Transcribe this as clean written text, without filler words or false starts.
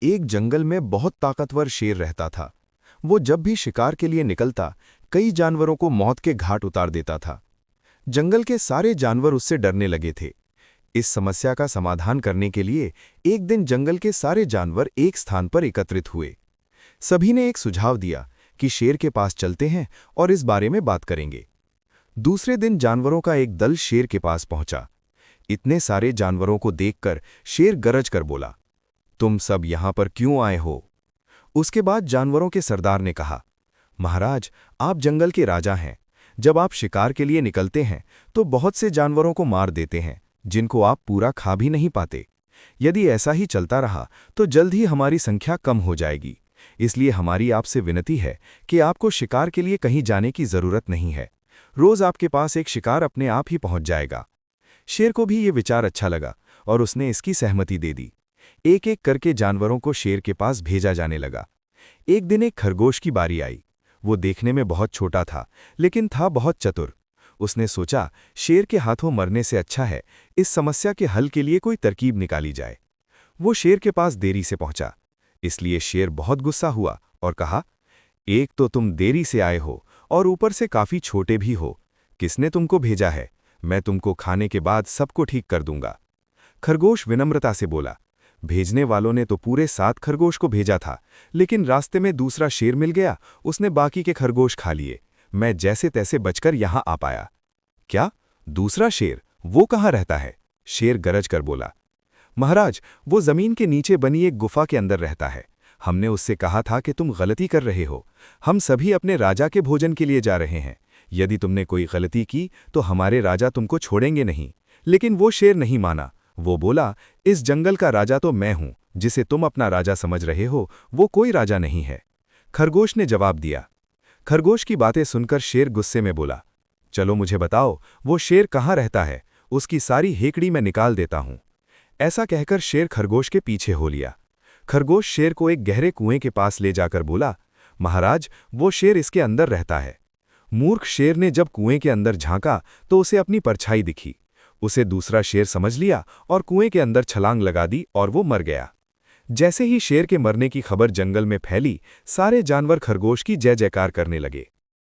एक जंगल में बहुत ताकतवर शेर रहता था। वो जब भी शिकार के लिए निकलता, कई जानवरों को मौत के घाट उतार देता था। जंगल के सारे जानवर उससे डरने लगे थे। इस समस्या का समाधान करने के लिए एक दिन जंगल के सारे जानवर एक स्थान पर एकत्रित हुए। सभी ने एक सुझाव दिया कि शेर के पास चलते हैं और इस बारे में बात करेंगे। दूसरे दिन जानवरों का एक दल शेर के पास पहुंचा। इतने सारे जानवरों को देखकर शेर गरज कर बोला, तुम सब यहां पर क्यों आए हो? उसके बाद जानवरों के सरदार ने कहा, महाराज, आप जंगल के राजा हैं। जब आप शिकार के लिए निकलते हैं तो बहुत से जानवरों को मार देते हैं, जिनको आप पूरा खा भी नहीं पाते। यदि ऐसा ही चलता रहा तो जल्द ही हमारी संख्या कम हो जाएगी। इसलिए हमारी आपसे विनती है कि आपको शिकार के लिए कहीं जाने की जरूरत नहीं है। रोज आपके पास एक शिकार अपने आप ही पहुंच जाएगा। शेर को भी ये विचार अच्छा लगा और उसने इसकी सहमति दे दी। एक एक करके जानवरों को शेर के पास भेजा जाने लगा। एक दिन एक खरगोश की बारी आई। वो देखने में बहुत छोटा था, लेकिन था बहुत चतुर। उसने सोचा, शेर के हाथों मरने से अच्छा है इस समस्या के हल के लिए कोई तरकीब निकाली जाए। वो शेर के पास देरी से पहुंचा, इसलिए शेर बहुत गुस्सा हुआ और कहा, एक तो तुम देरी से आए हो और ऊपर से काफी छोटे भी हो। किसने तुमको भेजा है? मैं तुमको खाने के बाद सबको ठीक कर दूंगा। खरगोश विनम्रता से बोला, भेजने वालों ने तो पूरे 7 खरगोश को भेजा था, लेकिन रास्ते में दूसरा शेर मिल गया, उसने बाकी के खरगोश खा लिए। मैं जैसे तैसे बचकर यहां आ पाया। क्या? दूसरा शेर? वो कहाँ रहता है? शेर गरज कर बोला, महाराज, वो जमीन के नीचे बनी एक गुफा के अंदर रहता है। हमने उससे कहा था कि तुम गलती कर रहे हो। हम सभी अपने राजा के भोजन के लिए जा रहे हैं। यदि तुमने कोई गलती की तो हमारे राजा तुमको छोड़ेंगे नहीं। लेकिन वो शेर नहीं माना। वो बोला, इस जंगल का राजा तो मैं हूं। जिसे तुम अपना राजा समझ रहे हो वो कोई राजा नहीं है। खरगोश ने जवाब दिया। खरगोश की बातें सुनकर शेर गुस्से में बोला, चलो मुझे बताओ, वो शेर कहाँ रहता है? उसकी सारी हेकड़ी मैं निकाल देता हूं। ऐसा कहकर शेर खरगोश के पीछे हो लिया। खरगोश शेर को एक गहरे कुएं के पास ले जाकर बोला, महाराज, वो शेर इसके अंदर रहता है। मूर्ख शेर ने जब कुएं के अंदर झांका तो उसे अपनी परछाई दिखी। उसे दूसरा शेर समझ लिया और कुएं के अंदर छलांग लगा दी और वो मर गया। जैसे ही शेर के मरने की खबर जंगल में फैली, सारे जानवर खरगोश की जय जयकार करने लगे।